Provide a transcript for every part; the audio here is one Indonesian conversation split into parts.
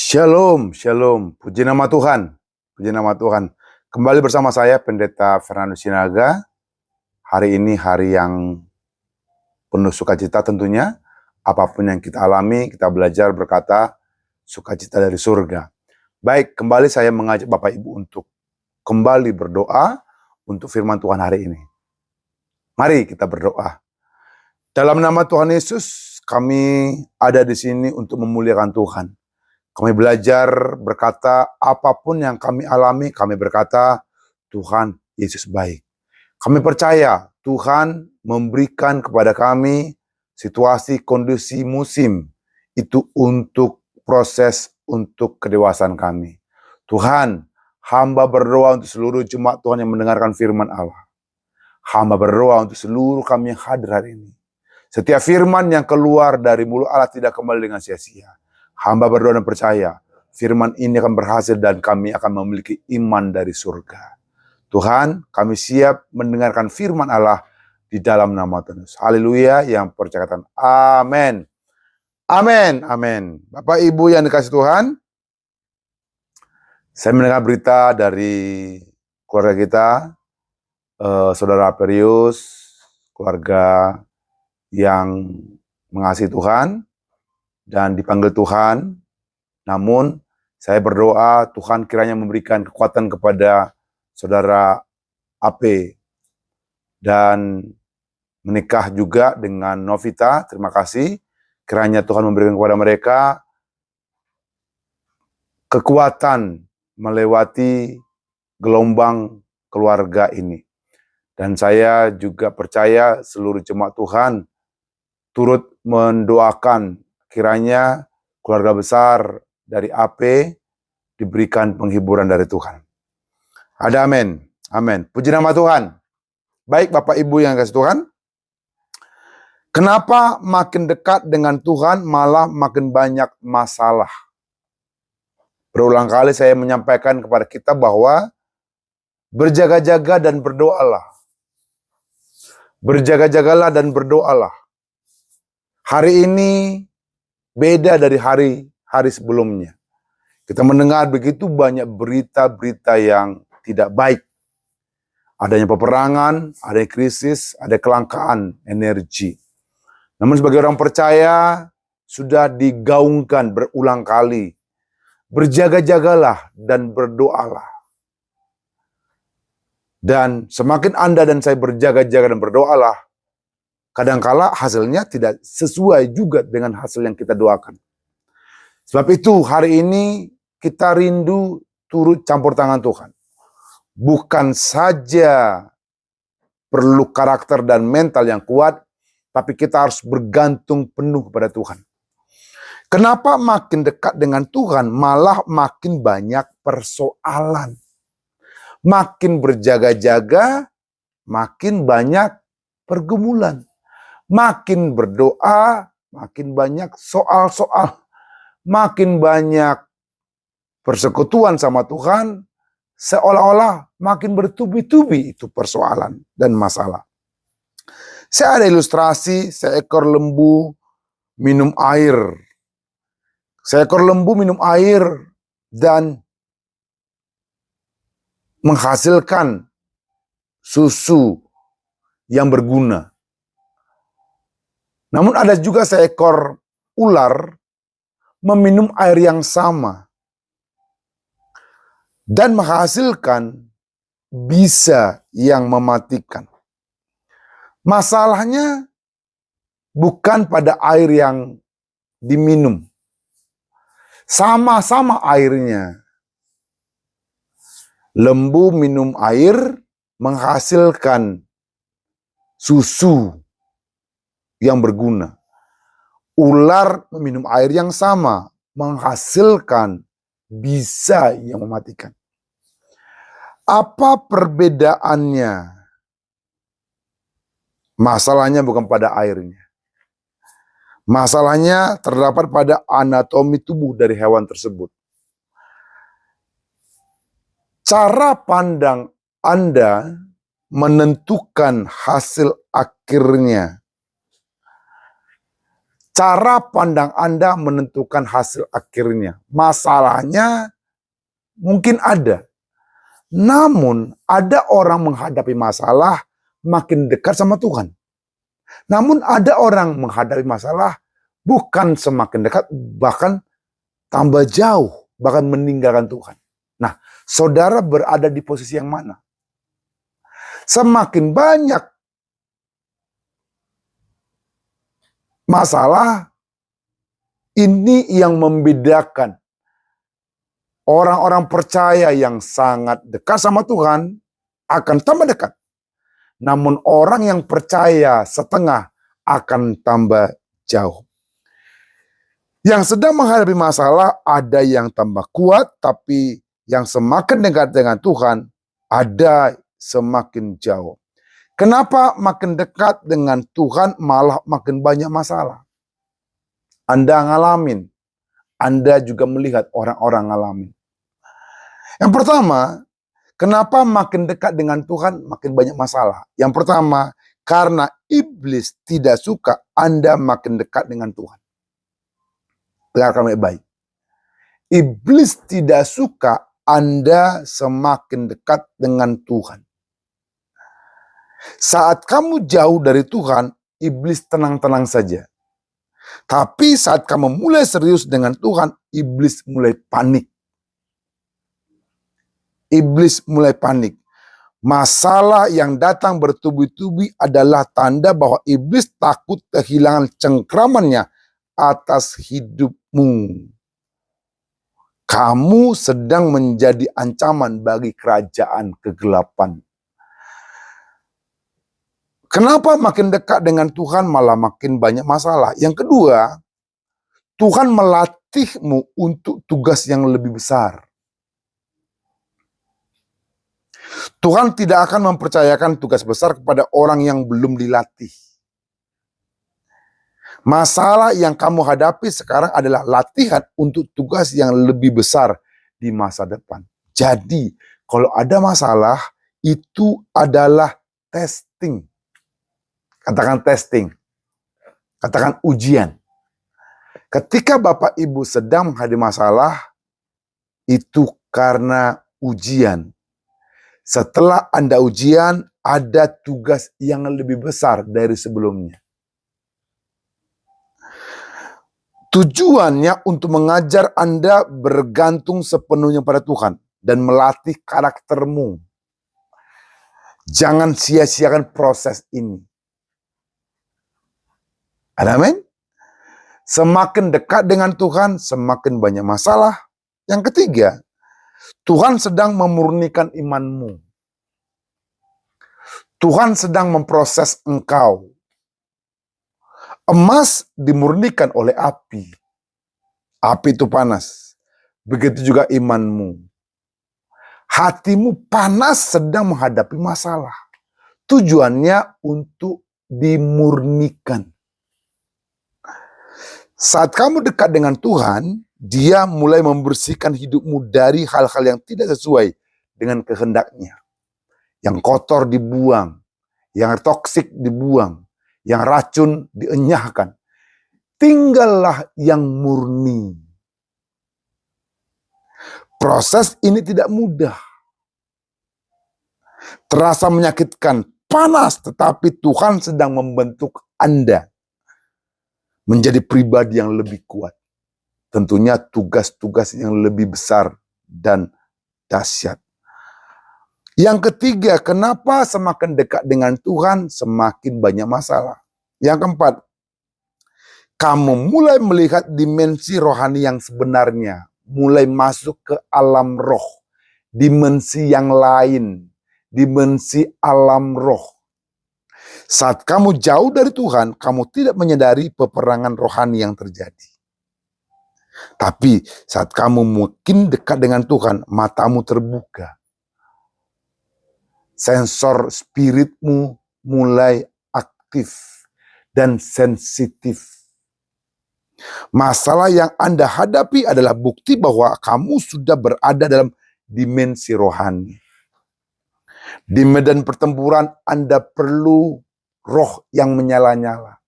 Shalom, shalom. Puji nama Tuhan. Puji nama Tuhan. Kembali bersama saya Pendeta Fernando Sinaga. Hari ini hari yang penuh sukacita tentunya. Apapun yang kita alami, kita belajar berkata sukacita dari surga. Baik, kembali saya mengajak Bapak Ibu untuk kembali berdoa untuk firman Tuhan hari ini. Mari kita berdoa. Dalam nama Tuhan Yesus, kami ada di sini untuk memuliakan Tuhan. Kami belajar berkata apapun yang kami alami, kami berkata Tuhan Yesus baik. Kami percaya Tuhan memberikan kepada kami situasi, kondisi, musim itu untuk proses, untuk kedewasaan kami. Tuhan, hamba berdoa untuk seluruh jemaat Tuhan yang mendengarkan firman Allah. Hamba berdoa untuk seluruh kami yang hadir hari ini. Setiap firman yang keluar dari mulut Allah tidak kembali dengan sia-sia. Hamba berdoa dan percaya, firman ini akan berhasil dan kami akan memiliki iman dari surga. Tuhan, kami siap mendengarkan firman Allah di dalam nama Tuhan Yesus. Haleluya, yang percakapan. Amin. Amin, amin. Bapak Ibu yang dikasih Tuhan, saya mendengar berita dari keluarga kita, Saudara Perius, keluarga yang mengasihi Tuhan, dan dipanggil Tuhan. Namun saya berdoa Tuhan kiranya memberikan kekuatan kepada saudara AP dan menikah juga dengan Novita. Terima kasih. Kiranya Tuhan memberikan kepada mereka kekuatan melewati gelombang keluarga ini. Dan saya juga percaya seluruh jemaat Tuhan turut mendoakan kiranya keluarga besar dari AP diberikan penghiburan dari Tuhan. Ada amin. Amin. Puji nama Tuhan. Baik Bapak Ibu yang kasih Tuhan. Kenapa makin dekat dengan Tuhan malah makin banyak masalah? Berulang kali saya menyampaikan kepada kita bahwa berjaga-jaga dan berdoalah. Berjaga-jagalah dan berdoalah. Hari ini beda dari hari sebelumnya. Kita mendengar begitu banyak berita-berita yang tidak baik. Adanya peperangan, ada krisis, ada kelangkaan energi. Namun sebagai orang percaya, sudah digaungkan berulang kali. Berjaga-jagalah dan berdoalah. Dan semakin Anda dan saya berjaga-jaga dan berdoalah, kadangkala hasilnya tidak sesuai juga dengan hasil yang kita doakan. Sebab itu hari ini kita rindu turut campur tangan Tuhan. Bukan saja perlu karakter dan mental yang kuat, tapi kita harus bergantung penuh kepada Tuhan. Kenapa makin dekat dengan Tuhan malah makin banyak persoalan? Makin berjaga-jaga, makin banyak pergumulan. Makin berdoa, makin banyak soal-soal. Makin banyak persekutuan sama Tuhan, seolah-olah makin bertubi-tubi itu persoalan dan masalah. Saya ada ilustrasi seekor lembu minum air. Seekor lembu minum air dan menghasilkan susu yang berguna. Namun ada juga seekor ular meminum air yang sama dan menghasilkan bisa yang mematikan. Masalahnya bukan pada air yang diminum. Sama-sama airnya. Lembu minum air menghasilkan susu yang berguna. Ular meminum air yang sama menghasilkan bisa yang mematikan. Apa perbedaannya? Masalahnya bukan pada airnya. Masalahnya terdapat pada anatomi tubuh dari hewan tersebut. Cara pandang Anda menentukan hasil akhirnya. Cara pandang Anda menentukan hasil akhirnya. Masalahnya mungkin ada. Namun ada orang menghadapi masalah makin dekat sama Tuhan. Namun ada orang menghadapi masalah bukan semakin dekat, bahkan tambah jauh, bahkan meninggalkan Tuhan. Nah, saudara berada di posisi yang mana? Semakin banyak masalah, ini yang membedakan orang-orang percaya yang sangat dekat sama Tuhan akan tambah dekat. Namun orang yang percaya setengah akan tambah jauh. Yang sedang menghadapi masalah ada yang tambah kuat, tapi yang semakin dekat dengan Tuhan ada semakin jauh. Kenapa makin dekat dengan Tuhan malah makin banyak masalah? Anda ngalamin, Anda juga melihat orang-orang ngalamin. Yang pertama, kenapa makin dekat dengan Tuhan makin banyak masalah? Yang pertama, karena iblis tidak suka Anda makin dekat dengan Tuhan. Dengarkan baik-baik. Iblis tidak suka Anda semakin dekat dengan Tuhan. Saat kamu jauh dari Tuhan, iblis tenang-tenang saja. Tapi saat kamu mulai serius dengan Tuhan, iblis mulai panik. Iblis mulai panik. Masalah yang datang bertubi-tubi adalah tanda bahwa iblis takut kehilangan cengkramannya atas hidupmu. Kamu sedang menjadi ancaman bagi kerajaan kegelapan. Kenapa makin dekat dengan Tuhan malah makin banyak masalah? Yang kedua, Tuhan melatihmu untuk tugas yang lebih besar. Tuhan tidak akan mempercayakan tugas besar kepada orang yang belum dilatih. Masalah yang kamu hadapi sekarang adalah latihan untuk tugas yang lebih besar di masa depan. Jadi, kalau ada masalah, itu adalah testing. Katakan testing. Katakan ujian. Ketika Bapak Ibu sedang menghadapi masalah, itu karena ujian. Setelah Anda ujian, ada tugas yang lebih besar dari sebelumnya. Tujuannya untuk mengajar Anda bergantung sepenuhnya pada Tuhan dan melatih karaktermu. Jangan sia-siakan proses ini. Amin. Semakin dekat dengan Tuhan, semakin banyak masalah. Yang ketiga, Tuhan sedang memurnikan imanmu. Tuhan sedang memproses engkau. Emas dimurnikan oleh api. Api itu panas. Begitu juga imanmu. Hatimu panas sedang menghadapi masalah. Tujuannya untuk dimurnikan. Saat kamu dekat dengan Tuhan, Dia mulai membersihkan hidupmu dari hal-hal yang tidak sesuai dengan kehendaknya. Yang kotor dibuang, yang toksik dibuang, yang racun dienyahkan. Tinggallah yang murni. Proses ini tidak mudah. Terasa menyakitkan, panas, tetapi Tuhan sedang membentuk Anda menjadi pribadi yang lebih kuat. Tentunya tugas-tugas yang lebih besar dan dahsyat. Yang ketiga, kenapa semakin dekat dengan Tuhan semakin banyak masalah? Yang keempat, kamu mulai melihat dimensi rohani yang sebenarnya, mulai masuk ke alam roh, dimensi yang lain, dimensi alam roh. Saat kamu jauh dari Tuhan, kamu tidak menyadari peperangan rohani yang terjadi. Tapi saat kamu makin dekat dengan Tuhan, matamu terbuka. Sensor spiritmu mulai aktif dan sensitif. Masalah yang Anda hadapi adalah bukti bahwa kamu sudah berada dalam dimensi rohani. Di medan pertempuran Anda perlu roh yang menyala-nyala.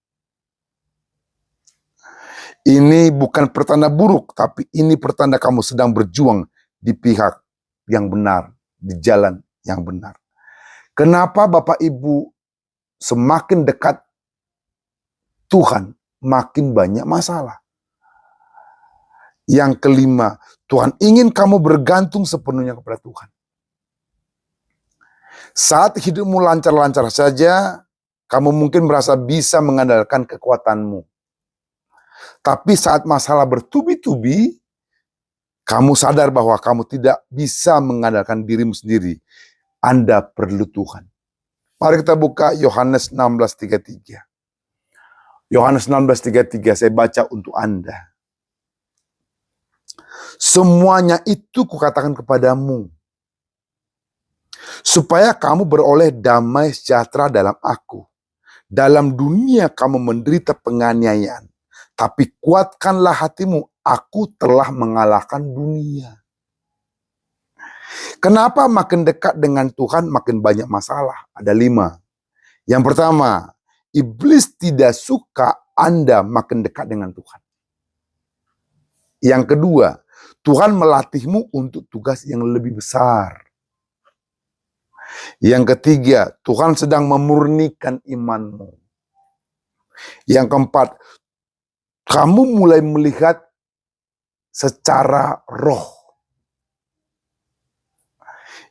Ini bukan pertanda buruk, tapi ini pertanda kamu sedang berjuang di pihak yang benar, di jalan yang benar. Kenapa Bapak Ibu semakin dekat Tuhan, makin banyak masalah? Yang kelima, Tuhan ingin kamu bergantung sepenuhnya kepada Tuhan. Saat hidupmu lancar-lancar saja, kamu mungkin merasa bisa mengandalkan kekuatanmu. Tapi saat masalah bertubi-tubi, kamu sadar bahwa kamu tidak bisa mengandalkan dirimu sendiri. Anda perlu Tuhan. Mari kita buka Yohanes 16:33. Yohanes 16:33 saya baca untuk Anda. Semuanya itu kukatakan kepadamu, supaya kamu beroleh damai sejahtera dalam aku. Dalam dunia kamu menderita penganiayaan, tapi kuatkanlah hatimu, aku telah mengalahkan dunia. Kenapa makin dekat dengan Tuhan makin banyak masalah? Ada 5. Yang pertama, iblis tidak suka Anda makin dekat dengan Tuhan. Yang kedua, Tuhan melatihmu untuk tugas yang lebih besar. Yang ketiga, Tuhan sedang memurnikan imanmu. Yang keempat, kamu mulai melihat secara roh.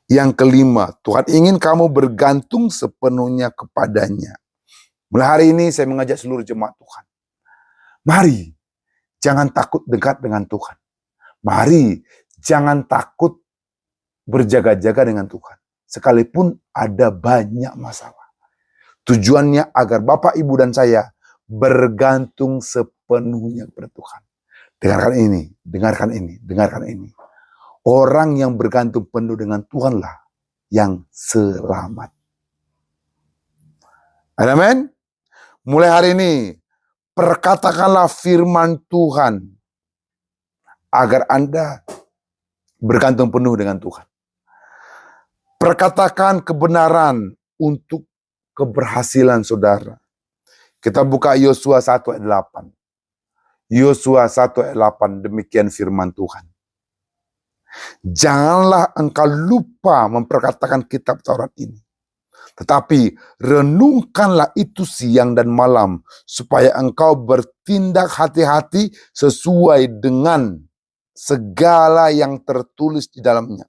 Yang kelima, Tuhan ingin kamu bergantung sepenuhnya kepadanya. Mulai hari ini saya mengajak seluruh jemaat Tuhan. Mari, jangan takut dekat dengan Tuhan. Mari, jangan takut berjaga-jaga dengan Tuhan. Sekalipun ada banyak masalah. Tujuannya agar Bapak, Ibu, dan saya bergantung sepenuhnya kepada Tuhan. Dengarkan ini, dengarkan ini, dengarkan ini. Orang yang bergantung penuh dengan Tuhanlah yang selamat. Amin. Mulai hari ini, perkatakanlah firman Tuhan agar Anda bergantung penuh dengan Tuhan. Perkatakan kebenaran untuk keberhasilan saudara. Kita buka Yosua 1 ayat 8. Yosua 1 ayat 8, demikian firman Tuhan. Janganlah engkau lupa memperkatakan kitab Taurat ini, tetapi renungkanlah itu siang dan malam, supaya engkau bertindak hati-hati sesuai dengan segala yang tertulis di dalamnya.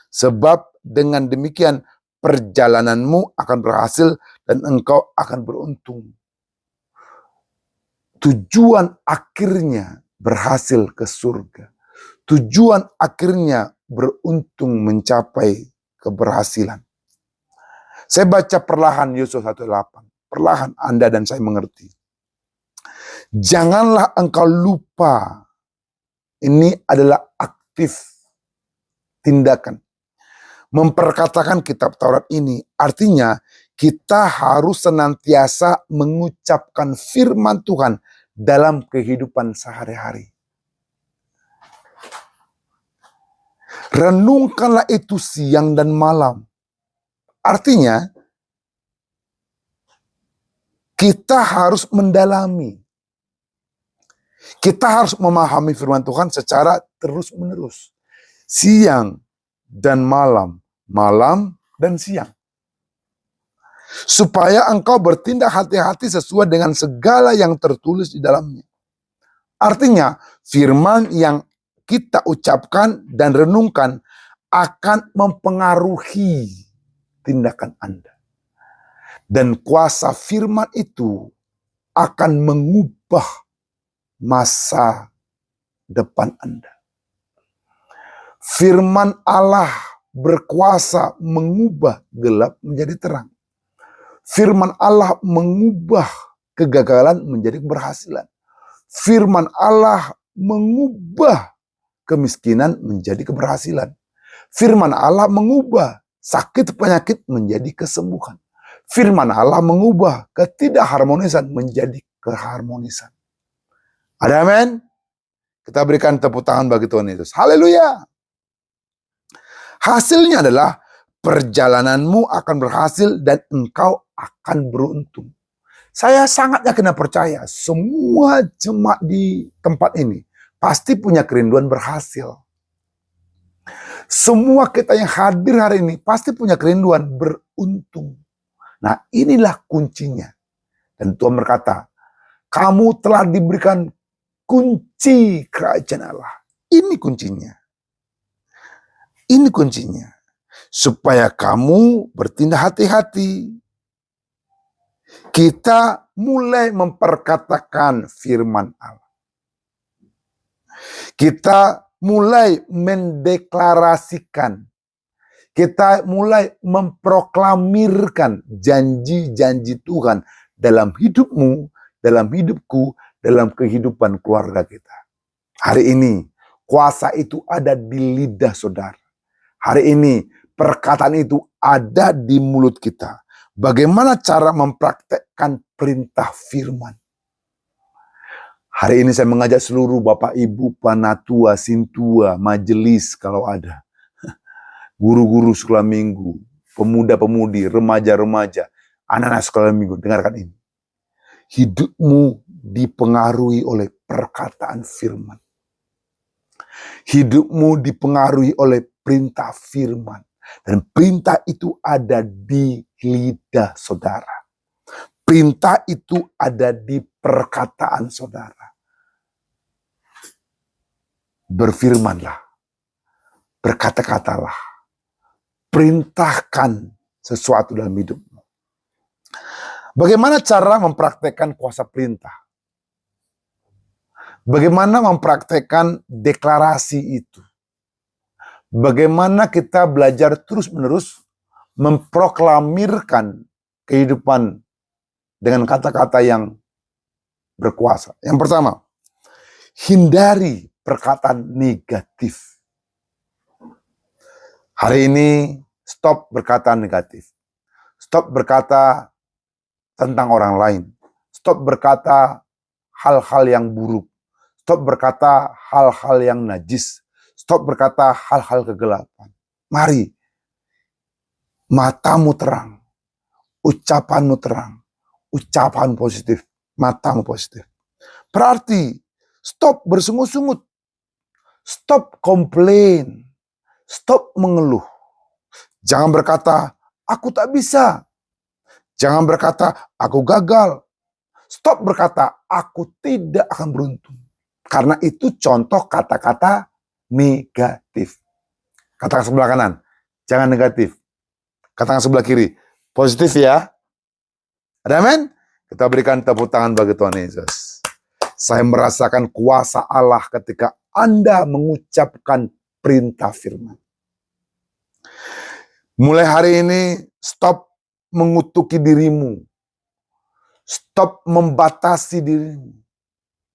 Sebab dengan demikian perjalananmu akan berhasil dan engkau akan beruntung. Tujuan akhirnya berhasil ke surga. Tujuan akhirnya beruntung mencapai keberhasilan. Saya baca perlahan Yosua 1:8. Perlahan Anda dan saya mengerti. Janganlah engkau lupa. Ini adalah aktif tindakan. Memperkatakan kitab Taurat ini artinya kita harus senantiasa mengucapkan firman Tuhan dalam kehidupan sehari-hari. Renungkanlah itu siang dan malam. Artinya, kita harus mendalami. Kita harus memahami firman Tuhan secara terus-menerus. Siang dan malam, malam dan siang. Supaya engkau bertindak hati-hati sesuai dengan segala yang tertulis di dalamnya. Artinya, firman yang kita ucapkan dan renungkan akan mempengaruhi tindakan Anda. Dan kuasa firman itu akan mengubah masa depan Anda. Firman Allah berkuasa mengubah gelap menjadi terang. Firman Allah mengubah kegagalan menjadi keberhasilan. Firman Allah mengubah kemiskinan menjadi keberhasilan. Firman Allah mengubah sakit penyakit menjadi kesembuhan. Firman Allah mengubah ketidakharmonisan menjadi keharmonisan. Ada amin? Kita berikan tepuk tangan bagi Tuhan Yesus. Haleluya. Hasilnya adalah perjalananmu akan berhasil dan engkau akan beruntung. Saya sangat yakin dan percaya semua jemaat di tempat ini pasti punya kerinduan berhasil. Semua kita yang hadir hari ini pasti punya kerinduan beruntung. Nah, inilah kuncinya. Dan Tuhan berkata, kamu telah diberikan kunci kerajaan Allah. Ini kuncinya. Ini kuncinya. Supaya kamu bertindak hati-hati. Kita mulai memperkatakan firman Allah. Kita mulai mendeklarasikan. Kita mulai memproklamirkan janji-janji Tuhan dalam hidupmu, dalam hidupku, dalam kehidupan keluarga kita. Hari ini, kuasa itu ada di lidah saudara. Hari ini, perkataan itu ada di mulut kita. Bagaimana cara mempraktekkan perintah firman? Hari ini saya mengajak seluruh Bapak Ibu, Panatua, Sintua, majelis kalau ada. Guru-guru sekolah minggu, pemuda-pemudi, remaja-remaja, anak-anak sekolah minggu, dengarkan ini. Hidupmu dipengaruhi oleh perkataan firman. Hidupmu dipengaruhi oleh perintah firman. Dan perintah itu ada di lidah saudara. Perintah itu ada di perkataan saudara. Berfirmanlah. Berkata-katalah. Perintahkan sesuatu dalam hidupmu. Bagaimana cara mempraktekkan kuasa perintah? Bagaimana mempraktekkan deklarasi itu? Bagaimana kita belajar terus-menerus memproklamirkan kehidupan dengan kata-kata yang berkuasa. Yang pertama, hindari perkataan negatif. Hari ini stop berkata negatif. Stop berkata tentang orang lain. Stop berkata hal-hal yang buruk. Stop berkata hal-hal yang najis. Stop berkata hal-hal kegelapan. Mari, matamu terang, ucapanmu terang, ucapan positif, matamu positif. Berarti stop bersungut-sungut, stop komplain, stop mengeluh. Jangan berkata, aku tak bisa. Jangan berkata, aku gagal. Stop berkata, aku tidak akan beruntung. Karena itu contoh kata-kata negatif. Katakan sebelah kanan, jangan negatif. Katakan sebelah kiri, positif ya. Ada amin? Kita berikan tepuk tangan bagi Tuhan Yesus. Saya merasakan kuasa Allah ketika Anda mengucapkan perintah firman. Mulai hari ini, stop mengutuki dirimu. Stop membatasi dirimu.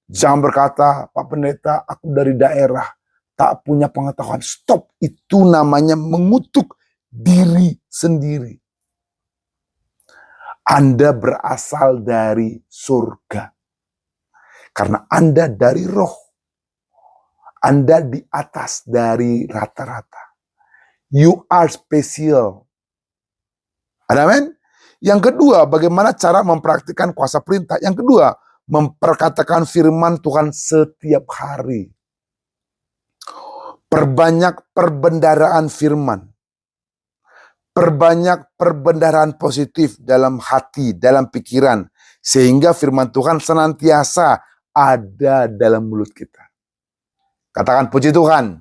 Jangan berkata, Pak Pendeta, aku dari daerah, tak punya pengetahuan. Stop, itu namanya mengutuk diri sendiri. Anda berasal dari surga. Karena Anda dari roh. Anda di atas dari rata-rata. You are special. Ada amin? Yang kedua, bagaimana cara mempraktikkan kuasa perintah? Yang kedua, memperkatakan firman Tuhan setiap hari. Perbanyak perbendaharaan firman. Perbanyak perbendaharaan positif dalam hati, dalam pikiran. Sehingga firman Tuhan senantiasa ada dalam mulut kita. Katakan puji Tuhan.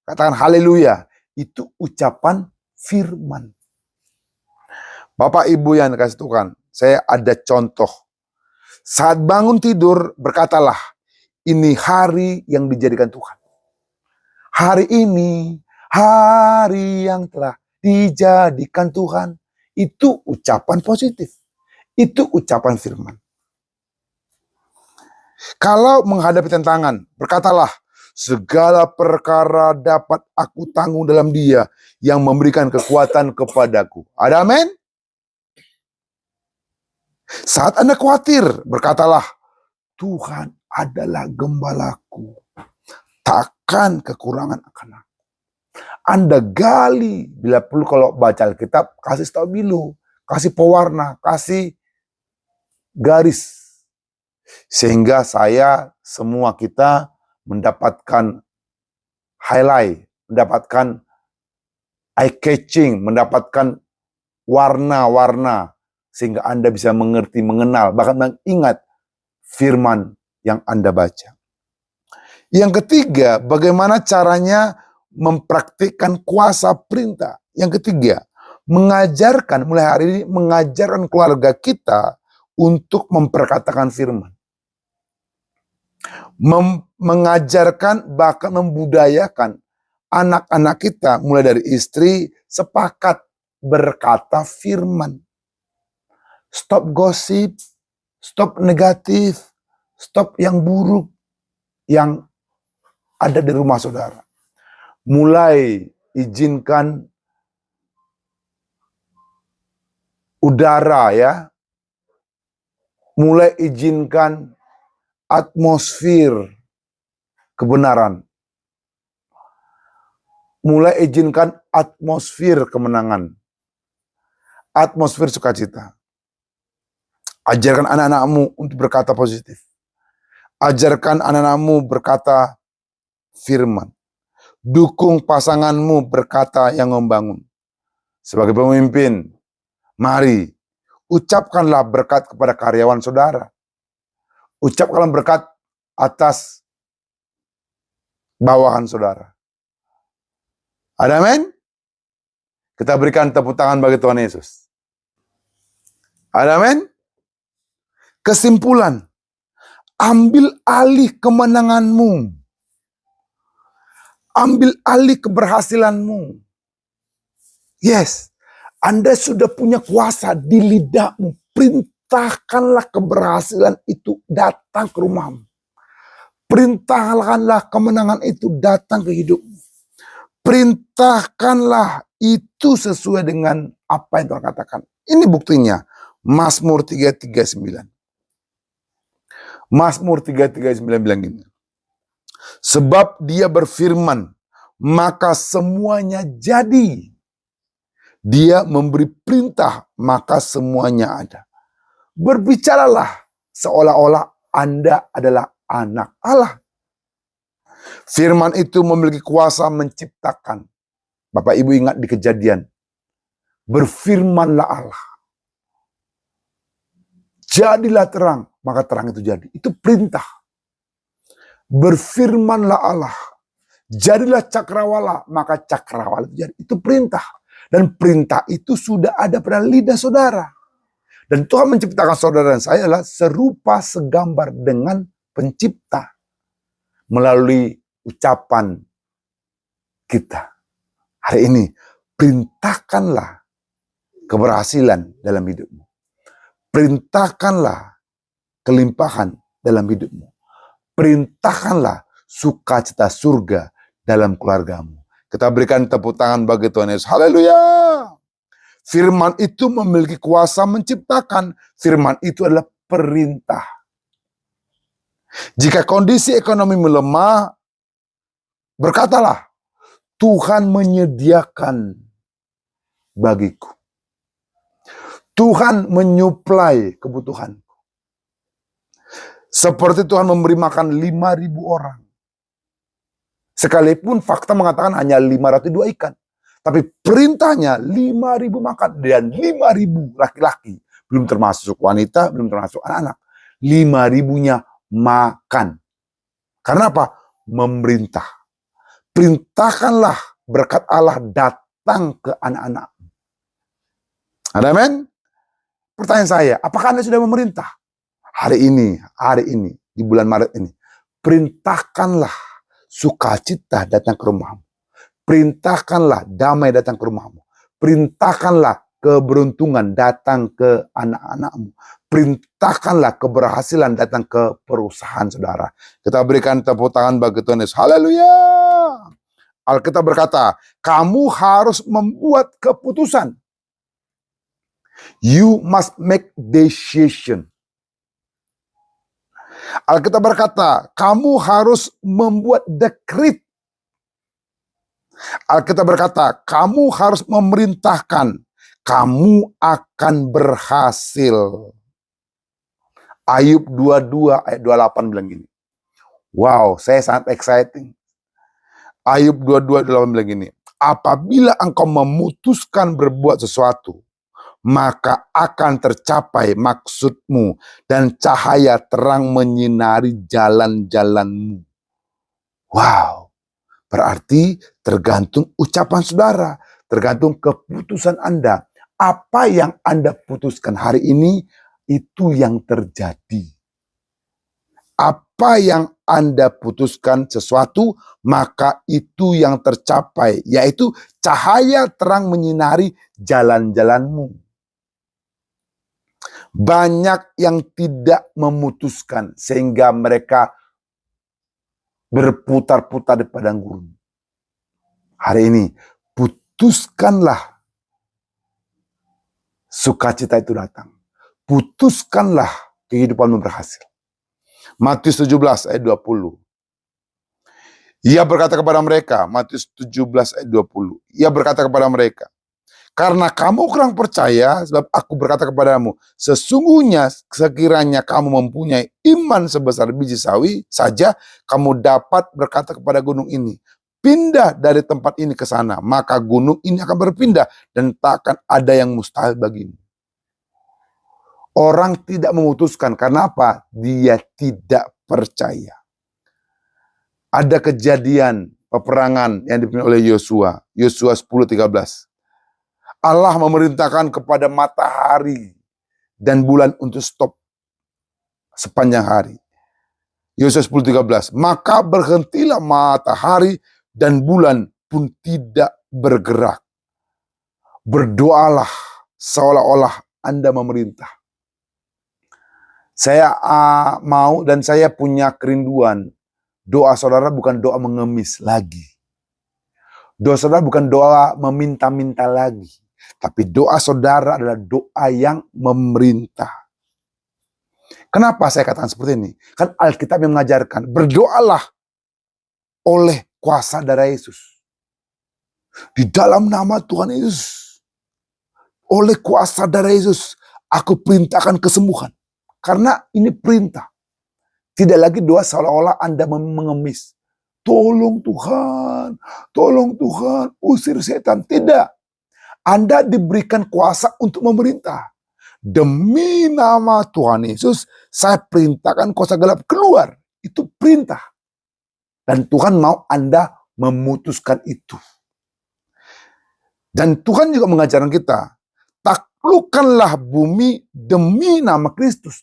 Katakan haleluya. Itu ucapan firman. Bapak Ibu yang dikasih Tuhan, saya ada contoh. Saat bangun tidur, berkatalah, ini hari yang dijadikan Tuhan. Hari ini, hari yang telah dijadikan Tuhan. Itu ucapan positif. Itu ucapan firman. Kalau menghadapi tantangan, berkatalah, segala perkara dapat aku tanggung dalam Dia yang memberikan kekuatan kepadaku. Ada amin? Saat Anda khawatir, berkatalah, Tuhan adalah gembalaku. Takkan kekurangan akan aku. Anda gali, bila perlu kalau baca Alkitab, kasih stabilo, kasih pewarna, kasih garis. Sehingga semua kita mendapatkan highlight, mendapatkan eye-catching, mendapatkan warna-warna, sehingga Anda bisa mengerti, mengenal, bahkan mengingat firman yang Anda baca. Yang ketiga, bagaimana caranya mempraktikkan kuasa perintah. Yang ketiga, mulai hari ini, mengajarkan keluarga kita untuk memperkatakan firman. Mengajarkan, bahkan membudayakan anak-anak kita, mulai dari istri, sepakat berkata firman. Stop gosip, stop negatif, stop yang buruk yang ada di rumah saudara. Mulai izinkan udara ya. Mulai izinkan atmosfer kebenaran. Mulai izinkan atmosfer kemenangan. Atmosfer sukacita. Ajarkan anak-anakmu untuk berkata positif. Ajarkan anak-anakmu berkata firman. Dukung pasanganmu berkata yang membangun. Sebagai pemimpin, mari ucapkanlah berkat kepada karyawan saudara. Ucapkanlah berkat atas bawahan saudara. Ada amin? Kita berikan tepuk tangan bagi Tuhan Yesus. Ada amin? Kesimpulan, ambil alih kemenanganmu. Ambil alih keberhasilanmu. Yes, Anda sudah punya kuasa di lidahmu. Perintahkanlah keberhasilan itu datang ke rumahmu. Perintahkanlah kemenangan itu datang ke hidupmu. Perintahkanlah itu sesuai dengan apa yang Tuhan katakan. Ini buktinya. Mazmur 3:39. Mazmur 3:39 bilang gini. Sebab dia berfirman, maka semuanya jadi. Dia memberi perintah, maka semuanya ada. Berbicaralah seolah-olah Anda adalah anak Allah. Firman itu memiliki kuasa menciptakan. Bapak Ibu ingat di Kejadian. Berfirmanlah Allah. Jadilah terang, maka terang itu jadi. Itu perintah. Berfirmanlah Allah. Jadilah cakrawala, maka cakrawala itu jadi. Itu perintah. Dan perintah itu sudah ada pada lidah saudara. Dan Tuhan menciptakan saudara dan saya adalah serupa segambar dengan pencipta. Melalui ucapan kita. Hari ini, perintahkanlah keberhasilan dalam hidupmu. Perintahkanlah kelimpahan dalam hidupmu. Perintahkanlah sukacita surga dalam keluargamu. Kita berikan tepuk tangan bagi Tuhan Yesus. Haleluya. Firman itu memiliki kuasa menciptakan. Firman itu adalah perintah. Jika kondisi ekonomi melemah, berkatalah, Tuhan menyediakan bagiku. Tuhan menyuplai kebutuhanku. Seperti Tuhan memberi makan 5.000 orang. Sekalipun fakta mengatakan hanya 502 ikan. Tapi perintahnya 5.000 makan. Dan 5.000 laki-laki. Belum termasuk wanita, belum termasuk anak-anak. 5.000-nya makan. Karena apa? Memerintah. Perintahkanlah berkat Allah datang ke anak-anak. Ada amin? Pertanyaan saya, apakah Anda sudah memerintah? Hari ini, di bulan Maret ini. Perintahkanlah sukacita datang ke rumahmu. Perintahkanlah damai datang ke rumahmu. Perintahkanlah keberuntungan datang ke anak-anakmu. Perintahkanlah keberhasilan datang ke perusahaan saudara. Kita berikan tepuk tangan bagi Tuhan Yesus. Haleluya. Alkitab berkata, kamu harus membuat keputusan. You must make decision. Alkitab berkata, kamu harus membuat dekret. Alkitab berkata, kamu harus memerintahkan. Kamu akan berhasil. Ayub 22 ayat 28 bilang gini. Wow, saya sangat exciting. Ayub 22 ayat 28 bilang gini. Apabila engkau memutuskan berbuat sesuatu, maka akan tercapai maksudmu dan cahaya terang menyinari jalan-jalanmu. Wow, berarti tergantung ucapan saudara, tergantung keputusan Anda. Apa yang Anda putuskan hari ini, itu yang terjadi. Apa yang Anda putuskan sesuatu, maka itu yang tercapai, yaitu cahaya terang menyinari jalan-jalanmu. Banyak yang tidak memutuskan sehingga mereka berputar-putar di padang gurun. Hari ini, putuskanlah sukacita itu datang. Putuskanlah kehidupanmu berhasil. Matius 17 ayat 20. Ia berkata kepada mereka, Matius 17 ayat 20. Ia berkata kepada mereka, karena kamu kurang percaya, sebab aku berkata kepadamu, sesungguhnya sekiranya kamu mempunyai iman sebesar biji sawi saja, kamu dapat berkata kepada gunung ini, pindah dari tempat ini ke sana, maka gunung ini akan berpindah dan tak akan ada yang mustahil bagimu. Orang tidak memutuskan, karena apa? Dia tidak percaya. Ada kejadian peperangan yang dipimpin oleh Yosua, Yosua 10:13. Allah memerintahkan kepada matahari dan bulan untuk stop sepanjang hari. Yosua 10:13. Maka berhentilah matahari dan bulan pun tidak bergerak. Berdoalah seolah-olah Anda memerintah. Saya mau dan saya punya kerinduan. Doa saudara bukan doa mengemis lagi. Doa saudara bukan doa meminta-minta lagi. Tapi doa saudara adalah doa yang memerintah. Kenapa saya katakan seperti ini? Kan Alkitab yang mengajarkan, berdoalah oleh kuasa darah Yesus. Di dalam nama Tuhan Yesus. Oleh kuasa darah Yesus, aku perintahkan kesembuhan. Karena ini perintah. Tidak lagi doa seolah-olah Anda mengemis. Tolong Tuhan, usir setan. Tidak. Anda diberikan kuasa untuk memerintah. Demi nama Tuhan Yesus, saya perintahkan kuasa gelap keluar. Itu perintah. Dan Tuhan mau Anda memutuskan itu. Dan Tuhan juga mengajarkan kita, taklukkanlah bumi demi nama Kristus.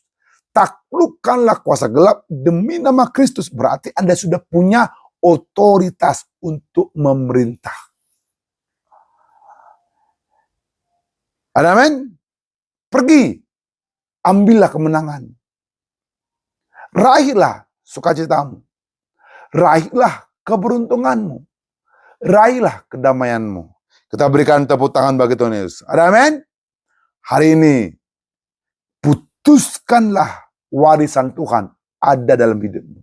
Taklukkanlah kuasa gelap demi nama Kristus. Berarti Anda sudah punya otoritas untuk memerintah. Amin. Pergi, ambillah kemenangan. Raihlah sukacitamu. Raihlah keberuntunganmu. Raihlah kedamaianmu. Kita berikan tepuk tangan bagi Tuhan Yesus. Amin. Hari ini, putuskanlah warisan Tuhan ada dalam hidupmu.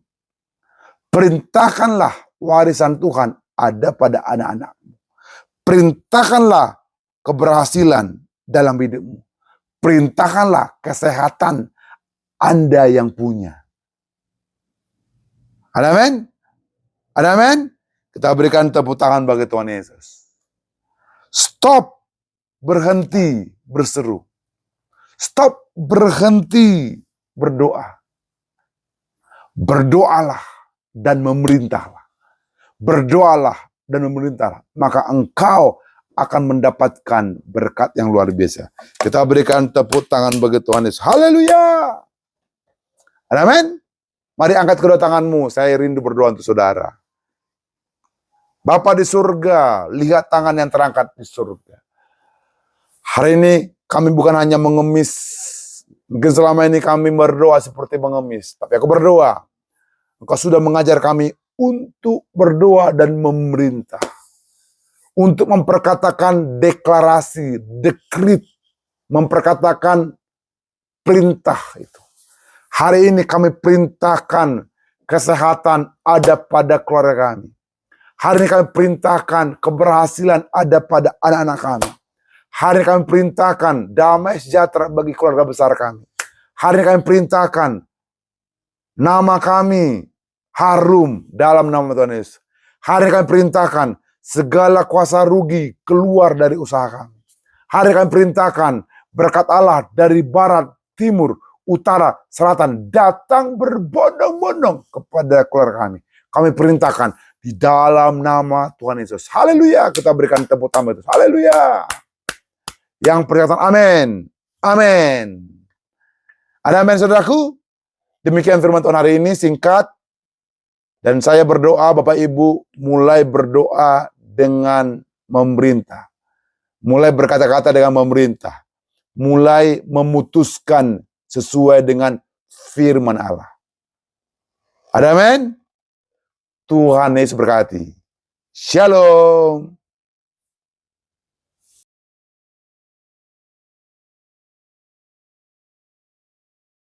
Perintahkanlah warisan Tuhan ada pada anak-anakmu. Perintahkanlah keberhasilan dalam hidupmu. Perintahkanlah kesehatan Anda yang punya. Amin. Amin. Kita berikan tepuk tangan bagi Tuhan Yesus. Stop berhenti berseru. Stop berhenti berdoa. Berdoalah dan memerintahlah. Berdoalah dan memerintahlah. Maka engkau akan mendapatkan berkat yang luar biasa. Kita berikan tepuk tangan bagi Tuhan Yesus. Haleluya. Amin. Mari angkat kedua tanganmu. Saya rindu berdoa untuk saudara. Bapa di surga, lihat tangan yang terangkat di surga. Hari ini kami bukan hanya mengemis. Mungkin selama ini kami berdoa seperti mengemis. Tapi aku berdoa. Engkau sudah mengajar kami untuk berdoa dan memerintah. Untuk memperkatakan deklarasi, dekrit. Memperkatakan perintah itu. Hari ini kami perintahkan kesehatan ada pada keluarga kami. Hari ini kami perintahkan keberhasilan ada pada anak-anak kami. Hari ini kami perintahkan damai sejahtera bagi keluarga besar kami. Hari ini kami perintahkan nama kami harum dalam nama Tuhan Yesus. Hari ini kami perintahkan segala kuasa rugi keluar dari usaha kami. Hari ini kami perintahkan berkat Allah dari barat, timur, utara, selatan datang berbondong-bondong kepada keluarga kami. Kami perintahkan di dalam nama Tuhan Yesus. Haleluya. Kita berikan tepuk tangan itu. Haleluya. Yang perkataan amin. Amin. Ada amin saudaraku? Demikian firman Tuhan hari ini singkat. Dan saya berdoa Bapak Ibu mulai berdoa dengan memerintah. Mulai berkata-kata dengan memerintah. Mulai memutuskan sesuai dengan firman Allah. Ada amin? Tuhan Yesus berkati. Shalom.